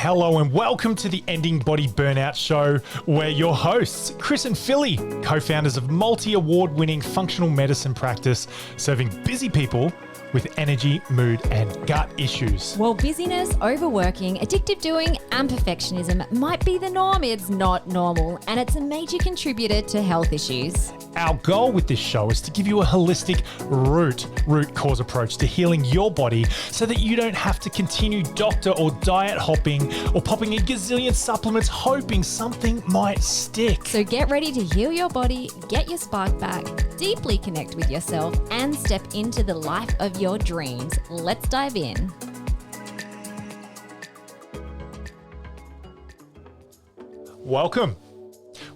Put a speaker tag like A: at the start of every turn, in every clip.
A: Hello and welcome to the Ending Body Burnout Show. We're your hosts, Chris and Philly, co-founders of multi-award-winning functional medicine practice, serving busy people with energy, mood, and gut issues.
B: Well, busyness, overworking, addictive doing, and perfectionism might be the norm. It's not normal, and it's a major contributor to health issues.
A: Our goal with this show is to give you a holistic root cause approach to healing your body so that you don't have to continue doctor or diet hopping or popping a gazillion supplements hoping something might stick.
B: So get ready to heal your body, get your spark back, deeply connect with yourself, and step into the life of your dreams. Let's dive in.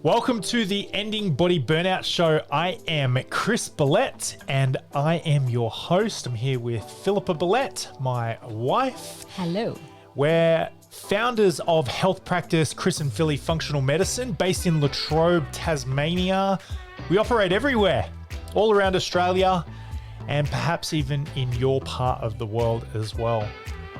A: Welcome to the Ending Body Burnout Show. I am Chris Billette and I am your host. I'm here with Philippa Billette, my wife.
B: Hello.
A: We're founders of health practice Chris and Philly Functional Medicine based in Latrobe, Tasmania. We operate everywhere, all around Australia and perhaps even in your part of the world as well.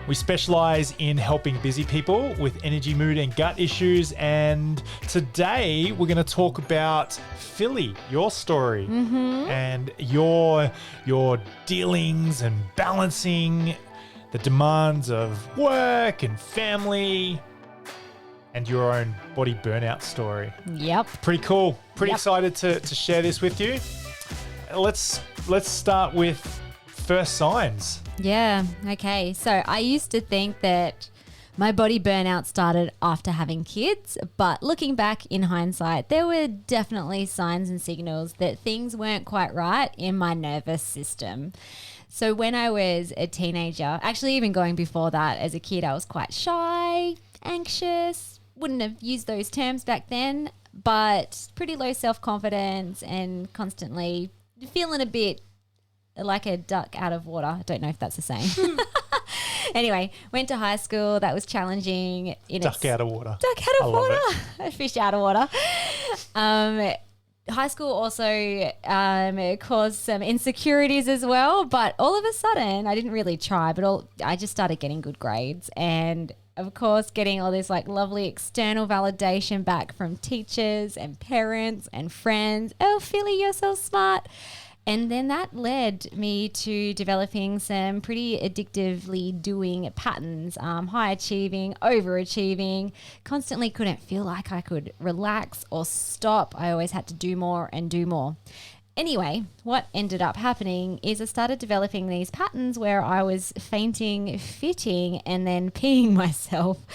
A: We specialize in helping busy people with energy, mood, and gut issues. And today we're going to talk about Philly, your story, and your dealings and balancing the demands of work and family and your own body burnout story.
B: Yep.
A: Pretty cool. Pretty excited to share this with you. Let's start with first signs.
B: Yeah. Okay. So I used to think that my body burnout started after having kids, but looking back in hindsight, there were definitely signs and signals that things weren't quite right in my nervous system. So when I was a teenager, actually even going before that as a kid, I was quite shy, anxious, wouldn't have used those terms back then, but pretty low self-confidence and constantly feeling a bit like a duck out of water. I don't know if that's the same. Anyway, went to high school. That was challenging.
A: Duck out of water.
B: Duck out of water. A fish out of water. High school also caused some insecurities as well. But all of a sudden, I didn't really try, but I just started getting good grades. And of course, getting all this like lovely external validation back from teachers and parents and friends. Oh, Philly, you're so smart. And then that led me to developing some pretty addictively doing patterns, high achieving, overachieving, constantly couldn't feel like I could relax or stop. I always had to do more and do more. Anyway, what ended up happening is I started developing these patterns where I was fainting, fitting, and then peeing myself.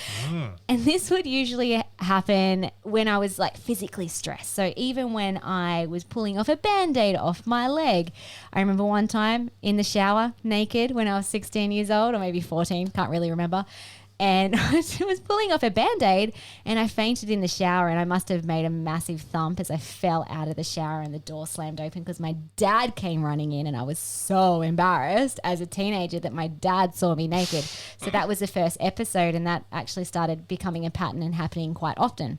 B: And this would usually happen when I was like physically stressed. So even when I was pulling off a Band-Aid off my leg. I remember one time in the shower, naked, when I was 16 years old or maybe 14, can't really remember. And I was pulling off a Band-Aid and I fainted in the shower, and I must have made a massive thump as I fell out of the shower and the door slammed open because my dad came running in, and I was so embarrassed as a teenager that my dad saw me naked. So that was the first episode, and that actually started becoming a pattern and happening quite often.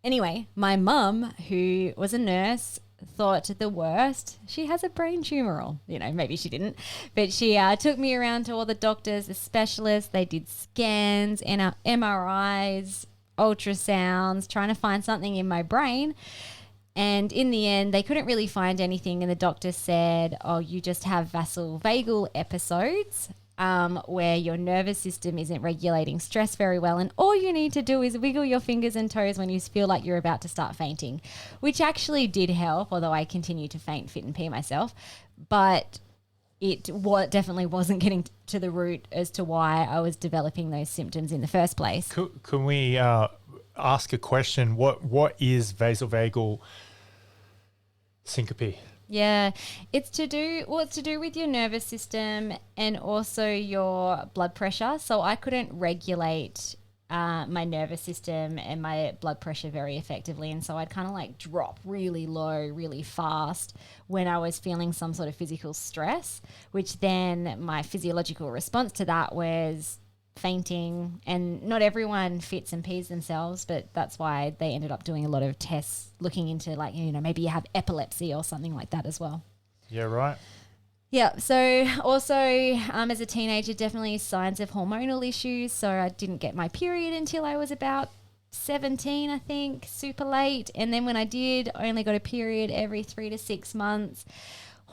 B: Anyway, my mum, who was a nurse, thought the worst. She has a brain tumor, maybe she didn't, but she took me around to all the doctors, the specialists. They did scans and MRIs, ultrasounds, trying to find something in my brain. And in the end, they couldn't really find anything. And the doctor said, oh, you just have vasovagal episodes where your nervous system isn't regulating stress very well. And all you need to do is wiggle your fingers and toes when you feel like you're about to start fainting, which actually did help, although I continued to faint, fit and pee myself. But it definitely wasn't getting to the root as to why I was developing those symptoms in the first place.
A: Can we ask a question? What is vasovagal syncope?
B: Yeah, it's to do with your nervous system and also your blood pressure. So I couldn't regulate my nervous system and my blood pressure very effectively. And so I'd kind of like drop really low, really fast when I was feeling some sort of physical stress, which then my physiological response to that was fainting. And not everyone fits and pees themselves, but that's why they ended up doing a lot of tests looking into maybe you have epilepsy or something like that as well.
A: Yeah, right.
B: Yeah. So also, as a teenager, definitely signs of hormonal issues. So I didn't get my period until I was about 17, I think, super late. And then when I did, I only got a period every 3 to 6 months.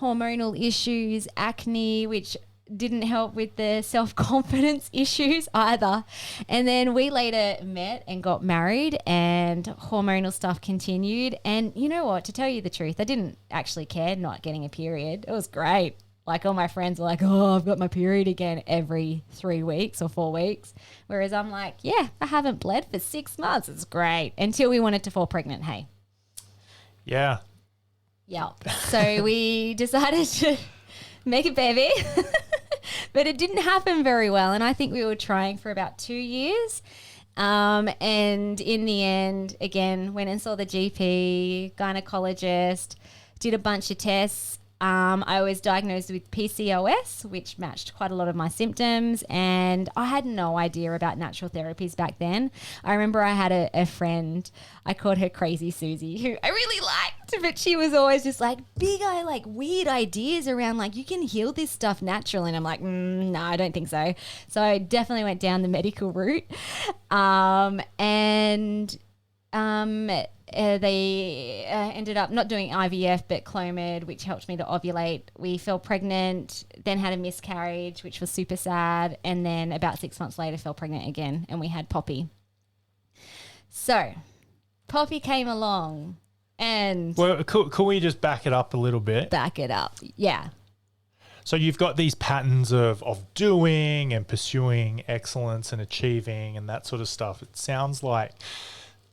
B: Hormonal issues, acne, which didn't help with the self-confidence issues either. And then we later met and got married, and hormonal stuff continued. And you know what, to tell you the truth, I didn't actually care not getting a period. It was great. Like, all my friends were like, oh, I've got my period again every 3 weeks or 4 weeks. Whereas I'm like, yeah, I haven't bled for 6 months. It's great. Until we wanted to fall pregnant, hey.
A: Yeah.
B: Yep. So we decided to make a baby, but it didn't happen very well. And I think we were trying for about 2 years. And in the end, again, went and saw the GP, gynecologist, did a bunch of tests. I was diagnosed with PCOS, which matched quite a lot of my symptoms, and I had no idea about natural therapies back then. I remember I had a friend, I called her Crazy Susie, who I really liked, but she was always just like weird ideas around like, you can heal this stuff naturally. And I'm like, no, I don't think so. So I definitely went down the medical route. They ended up not doing IVF, but Clomid, which helped me to ovulate. We fell pregnant, then had a miscarriage, which was super sad. And then about 6 months later, fell pregnant again, and we had Poppy. So Poppy came along and...
A: Well, could we just back it up a little bit?
B: Back it up, yeah.
A: So you've got these patterns of doing and pursuing excellence and achieving and that sort of stuff. It sounds like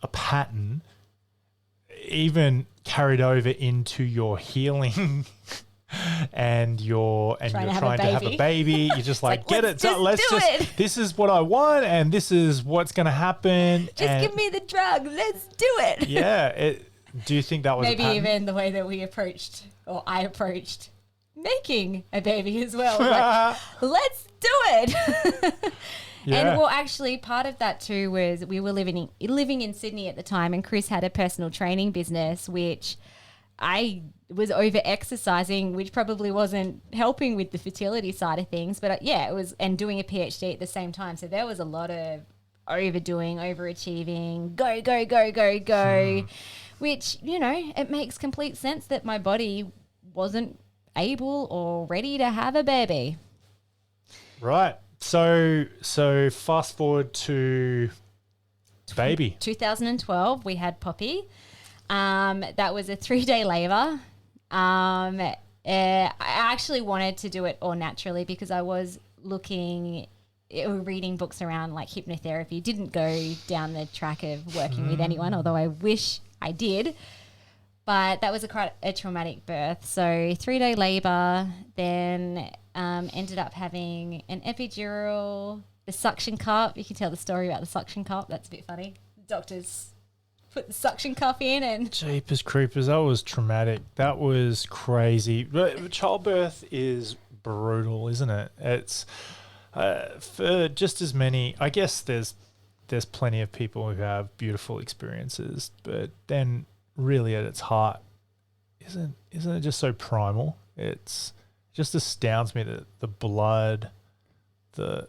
A: a pattern even carried over into your healing and you're trying to have a baby. You're just like, get it. Let's do it. This is what I want, and this is what's going to happen.
B: Just give me the drug. Let's do it.
A: Yeah. Do you think that was
B: maybe even the way that we approached, or I approached, making a baby as well? Like, let's do it. Yeah. And well, actually, part of that too was we were living in Sydney at the time, and Chris had a personal training business, which I was over exercising, which probably wasn't helping with the fertility side of things. But yeah, it was, and doing a PhD at the same time. So there was a lot of overdoing, overachieving, go, which, you know, it makes complete sense that my body wasn't able or ready to have a baby.
A: Right. So fast forward to baby.
B: 2012, we had Poppy. That was a 3-day labor. I actually wanted to do it all naturally because I was reading books around like hypnotherapy. Didn't go down the track of working with anyone, although I wish I did. But that was quite a traumatic birth. So 3-day labor, then ended up having an epidural, the suction cup. You can tell the story about the suction cup. That's a bit funny. The doctors put the suction cup in and...
A: Jeepers creepers, that was traumatic. That was crazy. Childbirth is brutal, isn't it? It's for just as many... I guess there's plenty of people who have beautiful experiences, but then really at its heart, isn't it just so primal? It just astounds me that the blood, the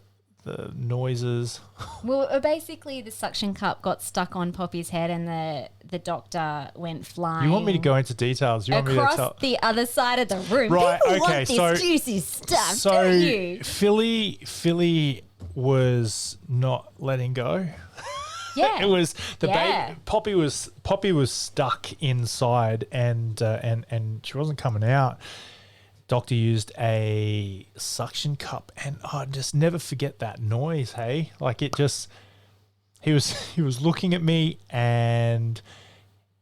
A: noises.
B: Well, basically the suction cup got stuck on Poppy's head, and the doctor went flying.
A: You want me to go into details? You want me to
B: across the other side of the room?
A: Right.
B: People
A: okay.
B: Want this juicy stuff,
A: so
B: don't you?
A: Philly was not letting go.
B: Yeah.
A: It was the baby. Poppy was stuck inside, and she wasn't coming out. Doctor used a suction cup, and I just never forget that noise. Hey, like it just. He was looking at me, and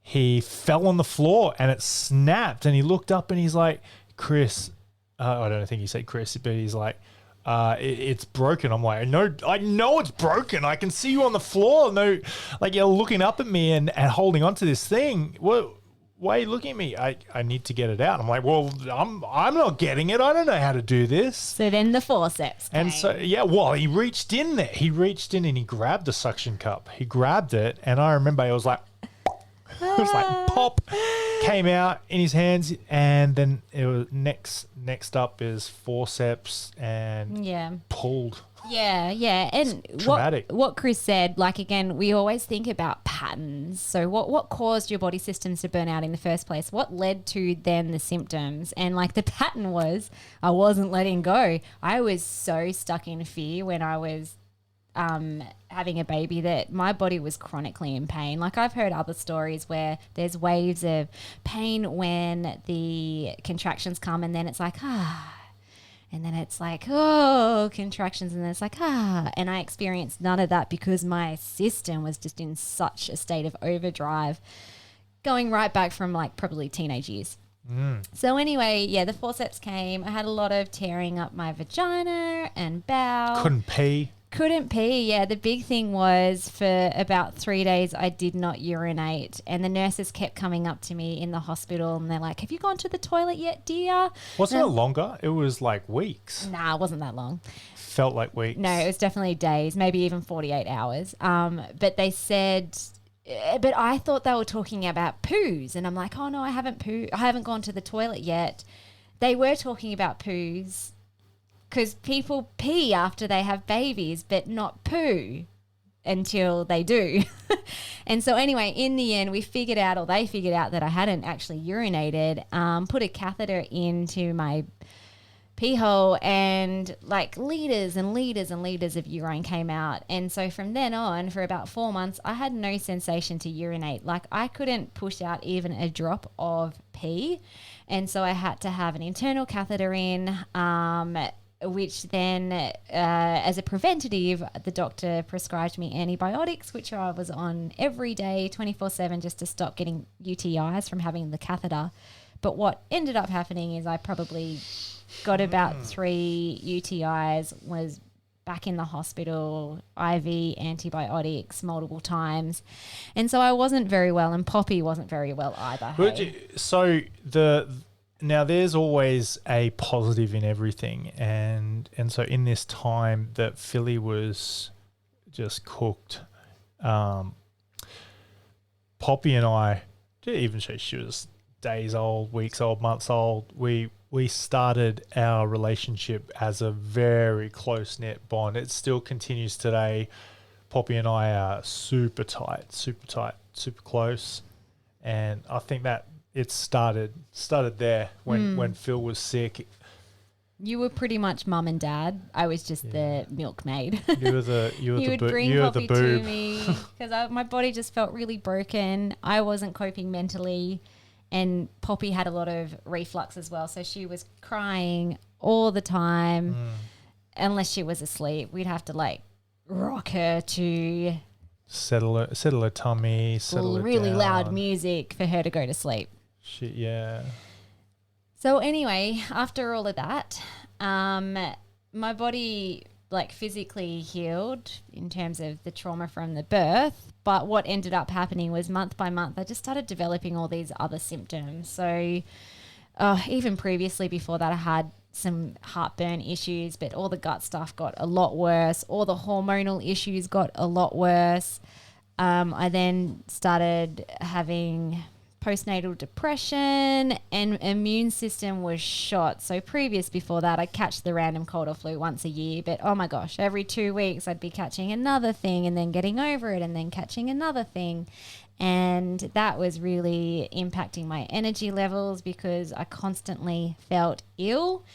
A: he fell on the floor, and it snapped. And he looked up, and he's like, "Chris," I don't think he said Chris, but he's like, it's broken. I'm like, I know it's broken. I can see you on the floor. No, like you're looking up at me and holding onto this thing. Why are you looking at me? I need to get it out. I'm like, well, I'm not getting it. I don't know how to do this. So
B: then the forceps came.
A: And so, yeah, well, he reached in there. He reached in and he grabbed the suction cup. He grabbed it. And I remember it was like, pop, came out in his hands. And then it was next next up is forceps and pulled.
B: Yeah. And what Chris said, like, again, we always think about patterns. So what caused your body systems to burn out in the first place? What led to then the symptoms? And like the pattern was I wasn't letting go. I was so stuck in fear when I was having a baby that my body was chronically in pain. Like I've heard other stories where there's waves of pain when the contractions come, and then it's like, and then it's like, contractions, and then it's like, and I experienced none of that because my system was just in such a state of overdrive, going right back from like probably teenage years. So anyway, the forceps came. I had a lot of tearing up my vagina and bowel. Couldn't pee. Yeah, the big thing was for about 3 days I did not urinate, and the nurses kept coming up to me in the hospital and they're like, have you gone to the toilet yet, dear?
A: Wasn't it longer? It was like weeks.
B: Nah, it wasn't that long.
A: Felt like weeks.
B: No, it was definitely days, maybe even 48 hours. But they said, but I thought they were talking about poos, and I'm like, oh no, I haven't gone to the toilet yet. They were talking about poos, because people pee after they have babies, but not poo until they do. And so anyway, in the end, they figured out that I hadn't actually urinated, put a catheter into my pee hole, and like liters and liters and liters of urine came out. And so from then on, for about 4 months, I had no sensation to urinate. Like I couldn't push out even a drop of pee. And so I had to have an internal catheter in, which then, as a preventative, the doctor prescribed me antibiotics, which I was on every day, 24/7, just to stop getting UTIs from having the catheter. But what ended up happening is I probably got about 3 UTIs, was back in the hospital, IV antibiotics multiple times. And so I wasn't very well, and Poppy wasn't very well either.
A: Now, there's always a positive in everything, and so in this time that Philly was just cooked, Poppy and I, even though she was days old, weeks old, months old, we started our relationship as a very close-knit bond. It still continues today. Poppy and I are super tight, super close, and I think that it started there when Phil was sick.
B: You were pretty much mum and dad. I was just the milkmaid.
A: You were the
B: would bring Poppy to me because my body just felt really broken. I wasn't coping mentally, and Poppy had a lot of reflux as well, so she was crying all the time. Unless she was asleep, we'd have to like rock her to
A: settle her tummy, settle her
B: really
A: down.
B: Loud music for her to go to sleep.
A: Shit, yeah.
B: So anyway, after all of that, my body like physically healed in terms of the trauma from the birth. But what ended up happening was month by month, I just started developing all these other symptoms. So even previously before that, I had some heartburn issues, but all the gut stuff got a lot worse. All the hormonal issues got a lot worse. I then started having postnatal depression, and immune system was shot. So before that, I'd catch the random cold or flu once a year, but oh my gosh, every 2 weeks I'd be catching another thing and then getting over it and then catching another thing. And that was really impacting my energy levels because I constantly felt ill.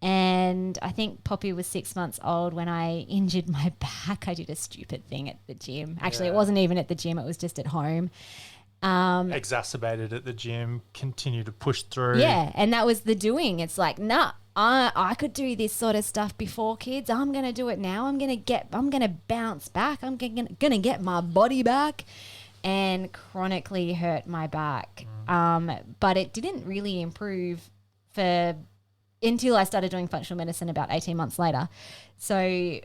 B: And I think Poppy was 6 months old when I injured my back. I did a stupid thing at the gym. Actually, It wasn't even at the gym. It was just at home.
A: Exacerbated at the gym, continue to push through.
B: Yeah, and that was the doing. It's like, nah, I could do this sort of stuff before kids. I'm going to do it now. I'm going to bounce back. I'm going to get my body back, and chronically hurt my back. But it didn't really improve until I started doing functional medicine about 18 months later. So,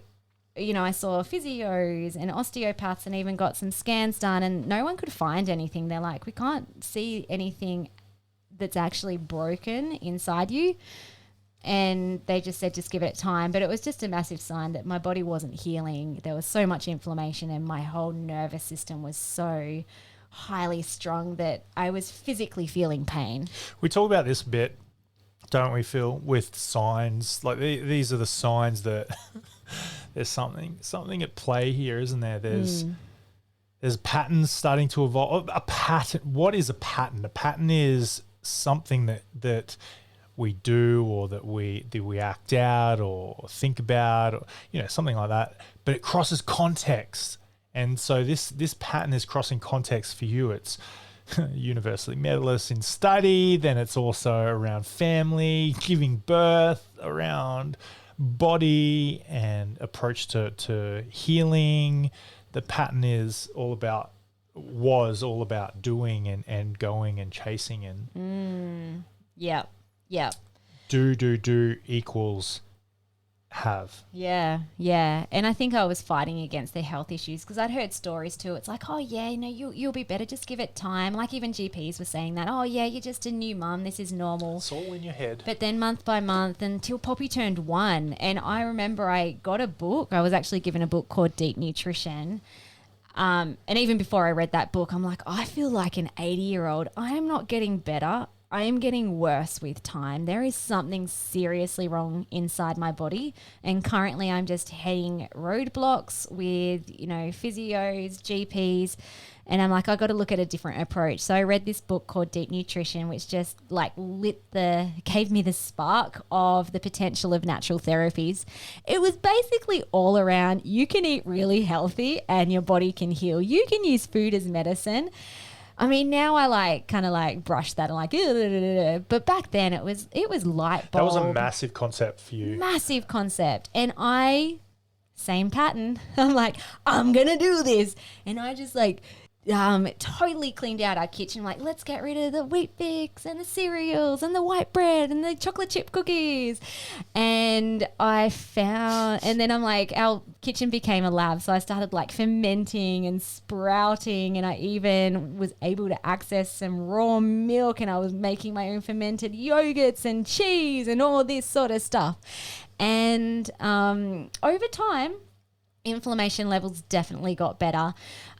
B: I saw physios and osteopaths and even got some scans done, and no one could find anything. They're like, we can't see anything that's actually broken inside you. And they just said, just give it time. But it was just a massive sign that my body wasn't healing. There was so much inflammation, and my whole nervous system was so highly strung that I was physically feeling pain.
A: We talk about this a bit don't we, Phil, with signs? Like these are the signs that there's something at play here, isn't there? There's patterns starting to evolve. A pattern. What is a pattern? A pattern is something that we do, or that we act out or think about, or something like that. But it crosses context, and so this pattern is crossing context for you. It's universally medalist in study. Then it's also around family, giving birth, around body and approach to healing. The pattern was all about doing and going and chasing and
B: Yep.
A: do equals have.
B: Yeah. And I think I was fighting against the health issues because I'd heard stories too. It's like, oh yeah, you'll be better. Just give it time. Like even GPs were saying that, oh yeah, you're just a new mum. This is normal.
A: It's all in your head.
B: But then month by month until Poppy turned 1. And I remember I got a book. I was actually given a book called Deep Nutrition. And even before I read that book, I'm like, I feel like an 80-year-old. I am not getting better. I am getting worse with time. There is something seriously wrong inside my body. And currently I'm just hitting roadblocks with, physios, GPs. And I'm like, I got to look at a different approach. So I read this book called Deep Nutrition, which just gave me the spark of the potential of natural therapies. It was basically all around, you can eat really healthy and your body can heal. You can use food as medicine. I mean, now I kind of brush that and but back then it was light bulb.
A: That was a massive concept for you.
B: Massive concept. And same pattern. I'm like, I'm going to do this. And I just totally cleaned out our kitchen. Like, let's get rid of the wheat bix and the cereals and the white bread and the chocolate chip cookies. And then I'm like, our kitchen became a lab. So I started fermenting and sprouting, and I even was able to access some raw milk, and I was making my own fermented yogurts and cheese and all this sort of stuff. And over time, inflammation levels definitely got better.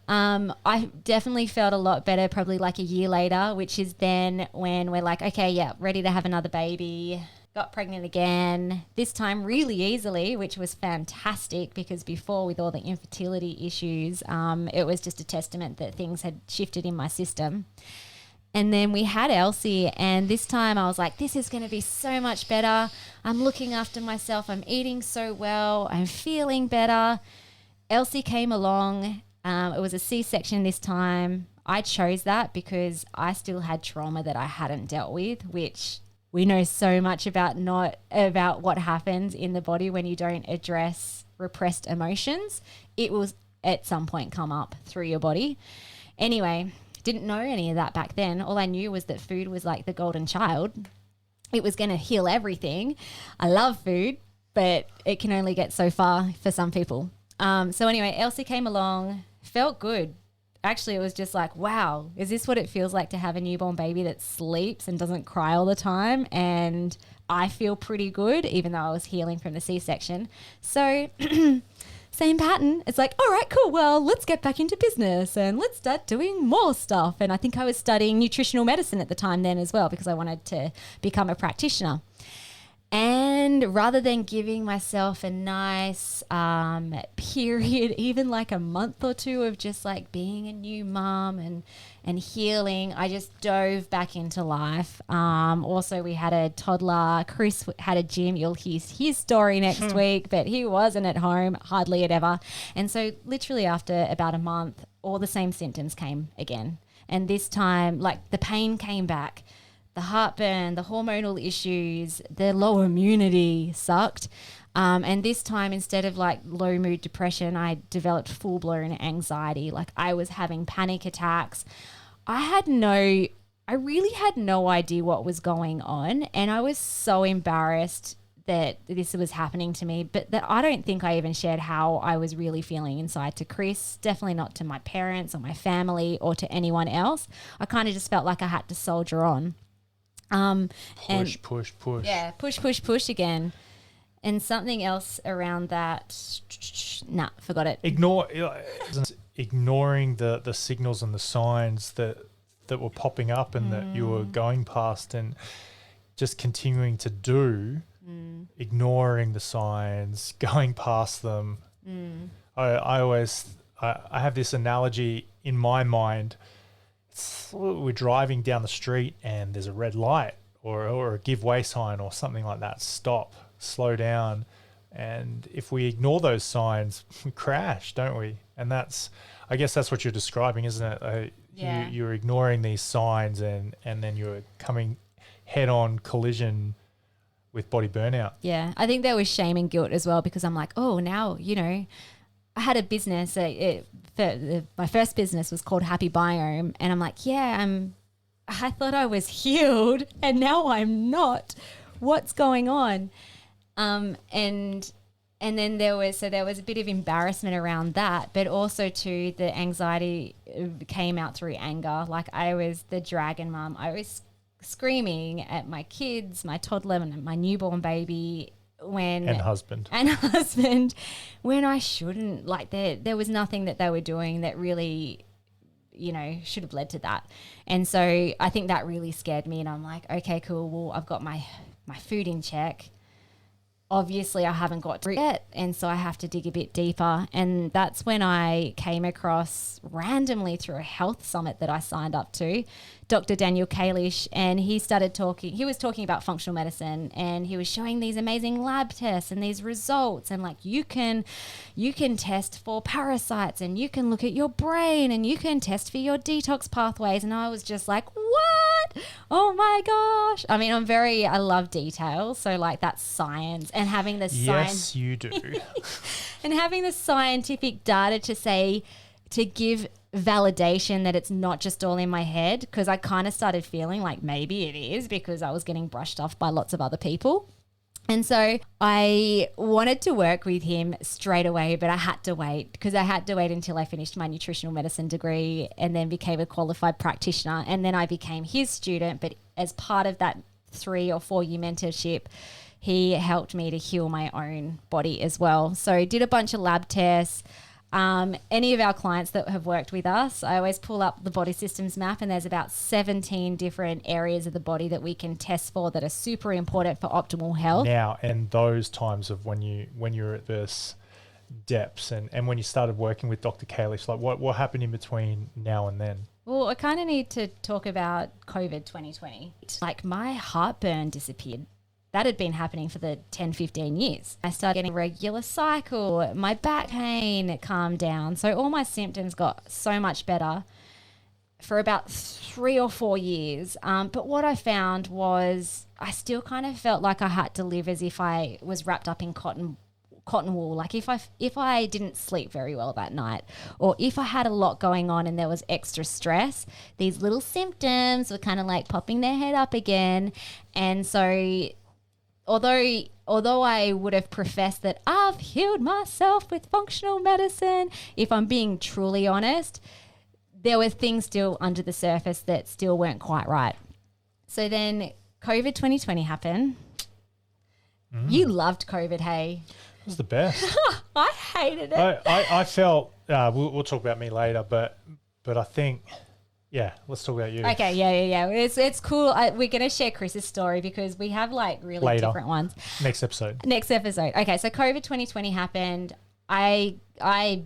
B: I definitely felt a lot better probably a year later, which is then when we're like, okay, yeah, ready to have another baby. Got pregnant again, this time really easily, which was fantastic because before with all the infertility issues, it was just a testament that things had shifted in my system. And then we had Elsie, and this time I was like, this is going to be so much better. I'm looking after myself. I'm eating so well. I'm feeling better. Elsie came along. It was a C-section this time. I chose that because I still had trauma that I hadn't dealt with, which we know so much about what happens in the body when you don't address repressed emotions. It will at some point come up through your body. Anyway, didn't know any of that back then. All I knew was that food was like the golden child. It was going to heal everything. I love food, but it can only get so far for some people. So anyway, Elsie came along, felt good. Actually, it was just like, wow, is this what it feels like to have a newborn baby that sleeps and doesn't cry all the time? And I feel pretty good, even though I was healing from the C-section. So same pattern. It's like, all right, cool. Well, let's get back into business and let's start doing more stuff. And I think I was studying nutritional medicine at the time then as well, because I wanted to become a practitioner. And rather than giving myself a nice period, even like a month or two of just like being a new mom and healing, I just dove back into life. Also, we had a toddler. Chris had a gym. You'll hear his story next week, but he wasn't at home hardly at ever. And so literally after about a month, all the same symptoms came again. And this time, like the pain came back. The heartburn, the hormonal issues, the low immunity sucked. And this time, instead of like low mood depression, I developed full-blown anxiety. Like I was having panic attacks. I really had no idea what was going on. And I was so embarrassed that this was happening to me, but that I don't think I even shared how I was really feeling inside to Chris, definitely not to my parents or my family or to anyone else. I kind of just felt like I had to soldier on.
A: Push.
B: Yeah, push again. And something else around that, forgot it.
A: Ignoring the signals and the signs that were popping up and that you were going past, and just continuing to do, ignoring the signs, going past them. I have this analogy in my mind. We're driving down the street and there's a red light or a give way sign or something like that. Stop, slow down. And if we ignore those signs, we crash, don't we? And I guess that's what you're describing, isn't it? You're ignoring these signs and then you're coming head-on collision with body burnout.
B: Yeah, I think there was shame and guilt as well, because I'm like, oh, now, I had a business. My first business was called Happy Biome, and I'm like, I thought I was healed, and now I'm not. What's going on? And then there was a bit of embarrassment around that, but also too the anxiety came out through anger. Like I was the dragon mum. I was screaming at my kids, my toddler and my newborn baby and husband when I shouldn't. Like there was nothing that they were doing that really should have led to that. And so I think that really scared me, and I'm like, okay, cool, well, I've got my food in check. Obviously I haven't got through yet, and so I have to dig a bit deeper. And that's when I came across randomly through a health summit that I signed up to, Dr. Daniel Kalish, and he was talking about functional medicine, and he was showing these amazing lab tests and these results, and like you can test for parasites, and you can look at your brain, and you can test for your detox pathways. And I was just like, what? Oh my gosh. I mean, I love details. So like that's science, and having the
A: Yes, you do.
B: and having the scientific data to give validation that it's not just all in my head, because I kind of started feeling like maybe it is, because I was getting brushed off by lots of other people. And so I wanted to work with him straight away, but I had to wait, because I had to wait until I finished my nutritional medicine degree and then became a qualified practitioner. And then I became his student. But as part of that 3 or 4 year mentorship, he helped me to heal my own body as well. So did a bunch of lab tests. Any of our clients that have worked with us, I always pull up the body systems map, and there's about 17 different areas of the body that we can test for that are super important for optimal health.
A: Now, and those times of when you're at this depths and when you started working with Dr. Kalish, like what happened in between now and then?
B: Well, I kind of need to talk about COVID 2020. Like my heartburn disappeared. That had been happening for the 10, 15 years. I started getting a regular cycle. My back pain calmed down. So all my symptoms got so much better for about 3 or 4 years. But what I found was I still kind of felt like I had to live as if I was wrapped up in cotton wool. Like if I didn't sleep very well that night, or if I had a lot going on and there was extra stress, these little symptoms were kind of like popping their head up again. And so although I would have professed that I've healed myself with functional medicine, if I'm being truly honest, there were things still under the surface that still weren't quite right. So then COVID 2020 happened. You loved COVID, hey?
A: It was the best.
B: I hated it.
A: I felt, we'll talk about me later, but I think... Yeah, let's talk about you.
B: Okay, yeah. It's cool. We're going to share Chris's story because we have like really different ones.
A: Next episode.
B: Okay, so COVID 2020 happened. I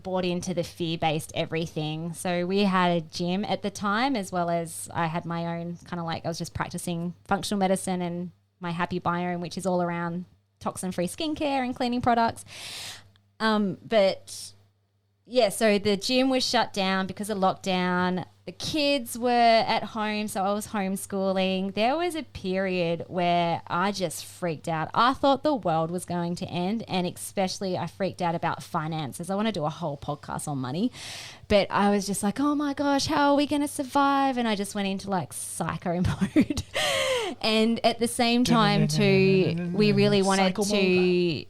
B: bought into the fear-based everything. So we had a gym at the time, as well as I had my own kind of like, I was just practicing functional medicine and my Happy Biome, which is all around toxin-free skincare and cleaning products. But yeah, so the gym was shut down because of lockdown. The kids were at home, so I was homeschooling. There was a period where I just freaked out. I thought the world was going to end, and especially I freaked out about finances. I want to do a whole podcast on money, but I was just like, oh my gosh, how are we going to survive? And I just went into like psycho mode. And at the same time too, we really wanted to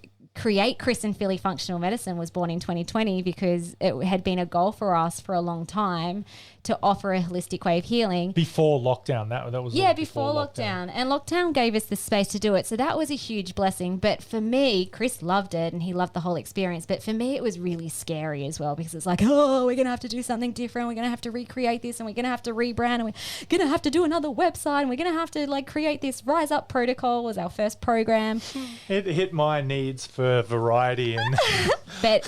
B: create Chris and Philly Functional Medicine was born in 2020 because it had been a goal for us for a long time to offer a holistic way of healing.
A: Before lockdown, that was
B: before lockdown. And lockdown gave us the space to do it. So that was a huge blessing. But for me, Chris loved it and he loved the whole experience. But for me, it was really scary as well because it's like, oh, we're going to have to do something different. We're going to have to recreate this and we're going to have to rebrand and we're going to have to do another website and we're going to have to like create this Rise Up protocol was our first program.
A: It hit my needs for variety and
B: but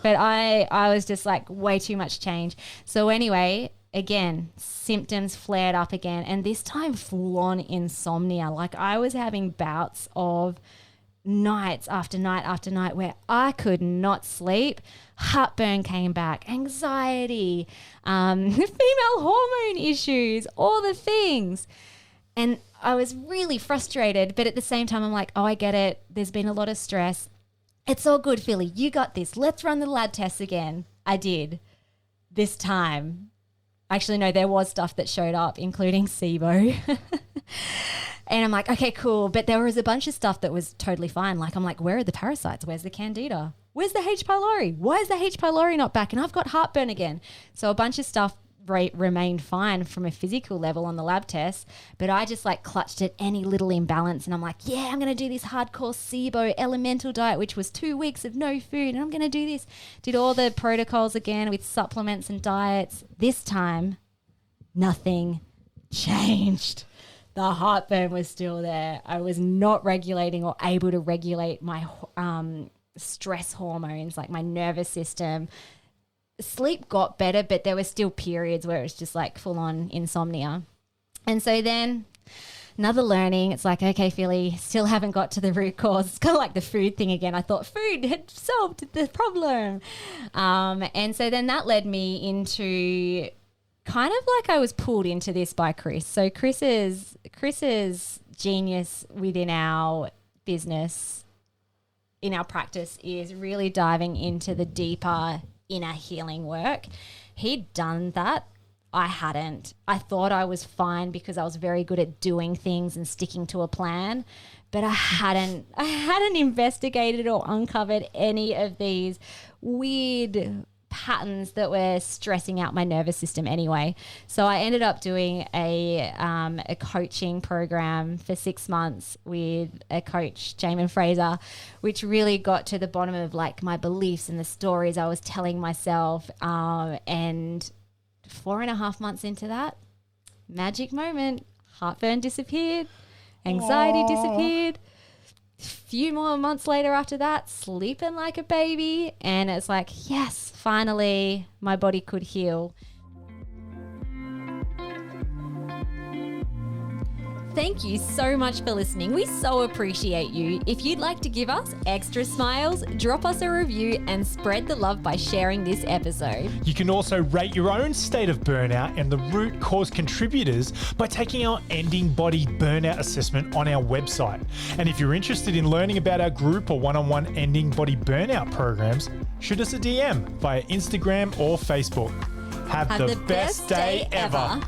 B: I was just like way too much change. So anyway, again, symptoms flared up again, and this time full on insomnia. Like I was having bouts of nights after night after night where I could not sleep. Heartburn came back, anxiety, female hormone issues, all the things. And I was really frustrated, but at the same time, I'm like, oh, I get it. There's been a lot of stress. It's all good, Philly. You got this. Let's run the lab tests again. I did. This time. Actually, no, there was stuff that showed up, including SIBO. And I'm like, okay, cool. But there was a bunch of stuff that was totally fine. Like, I'm like, where are the parasites? Where's the candida? Where's the H. pylori? Why is the H. pylori not back? And I've got heartburn again. So a bunch of stuff remained fine from a physical level on the lab test, but I just like clutched at any little imbalance and I'm like, yeah, I'm going to do this hardcore SIBO elemental diet, which was 2 weeks of no food, and I'm going to do this. Did all the protocols again with supplements and diets. This time, nothing changed. The heartburn was still there. I was not regulating or able to regulate my stress hormones, like my nervous system. Sleep got better, but there were still periods where it was just like full on insomnia. And so then another learning, it's like, okay, Philly, still haven't got to the root cause. It's kind of like the food thing again. I thought food had solved the problem. And so then that led me into kind of like I was pulled into this by Chris. So Chris's genius within our business, in our practice, is really diving into the deeper inner healing work. He'd done that. I hadn't. I thought I was fine because I was very good at doing things and sticking to a plan, but I hadn't investigated or uncovered any of these weird patterns that were stressing out my nervous system anyway. So I ended up doing a coaching program for 6 months with a coach, Jamin Fraser, which really got to the bottom of like my beliefs and the stories I was telling myself. And 4.5 months into that, magic moment, heartburn disappeared, anxiety disappeared. Few more months later after that, sleeping like a baby, and it's like, yes, finally my body could heal. Thank you so much for listening. We so appreciate you. If you'd like to give us extra smiles, drop us a review and spread the love by sharing this episode.
A: You can also rate your own state of burnout and the root cause contributors by taking our Ending Body Burnout assessment on our website. And if you're interested in learning about our group or one-on-one Ending Body Burnout programs, shoot us a DM via Instagram or Facebook. Have the best day ever.